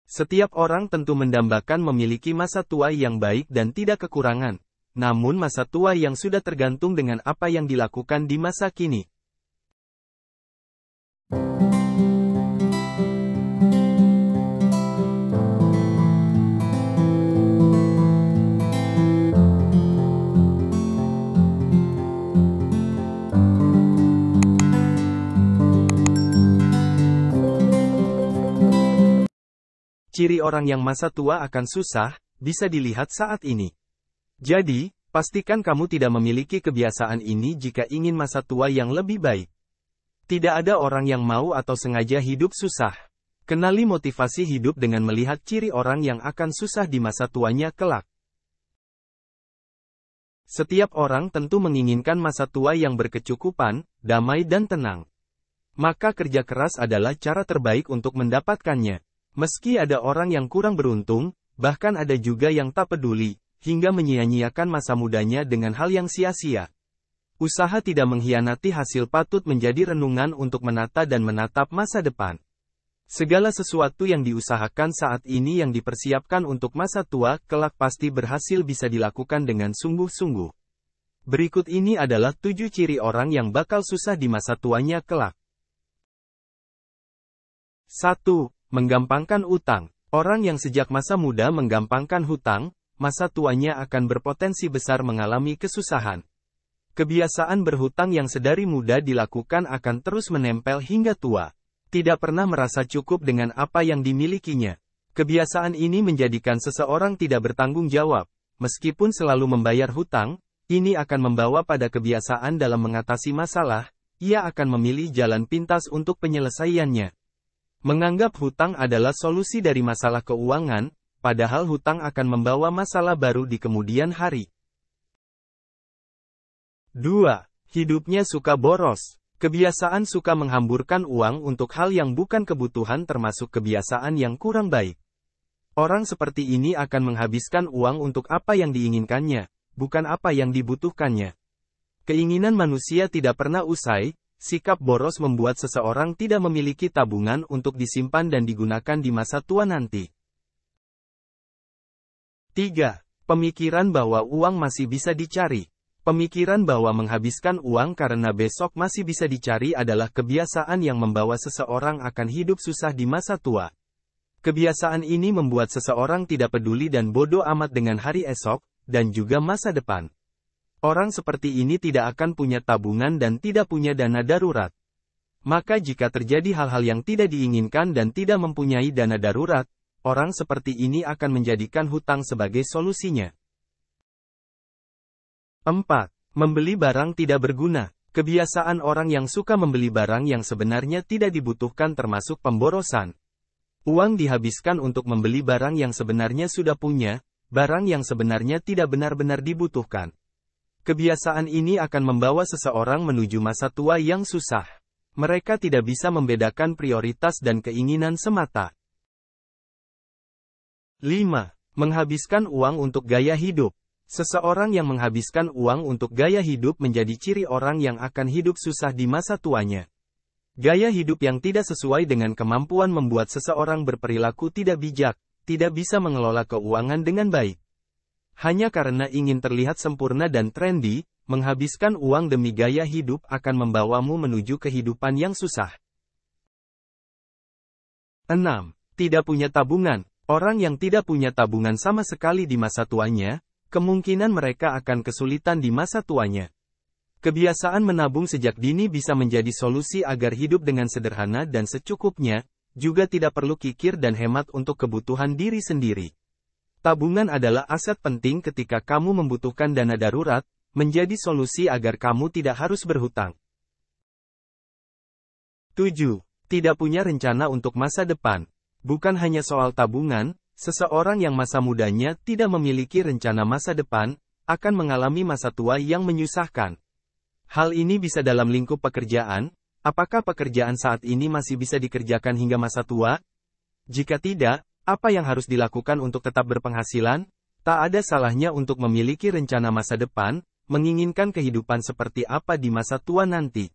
Setiap orang tentu mendambakan memiliki masa tua yang baik dan tidak kekurangan. Namun masa tua yang sudah tergantung dengan apa yang dilakukan di masa kini. Ciri orang yang masa tua akan susah, bisa dilihat saat ini. Jadi, pastikan kamu tidak memiliki kebiasaan ini jika ingin masa tua yang lebih baik. Tidak ada orang yang mau atau sengaja hidup susah. Kenali motivasi hidup dengan melihat ciri orang yang akan susah di masa tuanya kelak. Setiap orang tentu menginginkan masa tua yang berkecukupan, damai dan tenang. Maka kerja keras adalah cara terbaik untuk mendapatkannya. Meski ada orang yang kurang beruntung, bahkan ada juga yang tak peduli, hingga menyia-nyiakan masa mudanya dengan hal yang sia-sia. Usaha tidak mengkhianati hasil patut menjadi renungan untuk menata dan menatap masa depan. Segala sesuatu yang diusahakan saat ini yang dipersiapkan untuk masa tua kelak pasti berhasil bisa dilakukan dengan sungguh-sungguh. Berikut ini adalah 7 ciri orang yang bakal susah di masa tuanya kelak. 1. Menggampangkan utang. Orang yang sejak masa muda menggampangkan hutang, masa tuanya akan berpotensi besar mengalami kesusahan. Kebiasaan berhutang yang sedari muda dilakukan akan terus menempel hingga tua. Tidak pernah merasa cukup dengan apa yang dimilikinya. Kebiasaan ini menjadikan seseorang tidak bertanggung jawab. Meskipun selalu membayar hutang, ini akan membawa pada kebiasaan dalam mengatasi masalah, ia akan memilih jalan pintas untuk penyelesaiannya. Menganggap hutang adalah solusi dari masalah keuangan, padahal hutang akan membawa masalah baru di kemudian hari. 2. Hidupnya suka boros. Kebiasaan suka menghamburkan uang untuk hal yang bukan kebutuhan termasuk kebiasaan yang kurang baik. Orang seperti ini akan menghabiskan uang untuk apa yang diinginkannya, bukan apa yang dibutuhkannya. Keinginan manusia tidak pernah usai. Sikap boros membuat seseorang tidak memiliki tabungan untuk disimpan dan digunakan di masa tua nanti. 3. Pemikiran bahwa uang masih bisa dicari. Pemikiran bahwa menghabiskan uang karena besok masih bisa dicari adalah kebiasaan yang membawa seseorang akan hidup susah di masa tua. Kebiasaan ini membuat seseorang tidak peduli dan bodoh amat dengan hari esok, dan juga masa depan. Orang seperti ini tidak akan punya tabungan dan tidak punya dana darurat. Maka jika terjadi hal-hal yang tidak diinginkan dan tidak mempunyai dana darurat, orang seperti ini akan menjadikan hutang sebagai solusinya. 4. Membeli barang tidak berguna. Kebiasaan orang yang suka membeli barang yang sebenarnya tidak dibutuhkan termasuk pemborosan. Uang dihabiskan untuk membeli barang yang sebenarnya sudah punya, barang yang sebenarnya tidak benar-benar dibutuhkan. Kebiasaan ini akan membawa seseorang menuju masa tua yang susah. Mereka tidak bisa membedakan prioritas dan keinginan semata. 5. Menghabiskan uang untuk gaya hidup. Seseorang yang menghabiskan uang untuk gaya hidup menjadi ciri orang yang akan hidup susah di masa tuanya. Gaya hidup yang tidak sesuai dengan kemampuan membuat seseorang berperilaku tidak bijak, tidak bisa mengelola keuangan dengan baik. Hanya karena ingin terlihat sempurna dan trendy, menghabiskan uang demi gaya hidup akan membawamu menuju kehidupan yang susah. 6. Tidak punya tabungan. Orang yang tidak punya tabungan sama sekali di masa tuanya, kemungkinan mereka akan kesulitan di masa tuanya. Kebiasaan menabung sejak dini bisa menjadi solusi agar hidup dengan sederhana dan secukupnya, juga tidak perlu kikir dan hemat untuk kebutuhan diri sendiri. Tabungan adalah aset penting ketika kamu membutuhkan dana darurat, menjadi solusi agar kamu tidak harus berhutang. 7. Tidak punya rencana untuk masa depan. Bukan hanya soal tabungan, seseorang yang masa mudanya tidak memiliki rencana masa depan, akan mengalami masa tua yang menyusahkan. Hal ini bisa dalam lingkup pekerjaan. Apakah pekerjaan saat ini masih bisa dikerjakan hingga masa tua? Jika tidak, apa yang harus dilakukan untuk tetap berpenghasilan? Tak ada salahnya untuk memiliki rencana masa depan, menginginkan kehidupan seperti apa di masa tua nanti.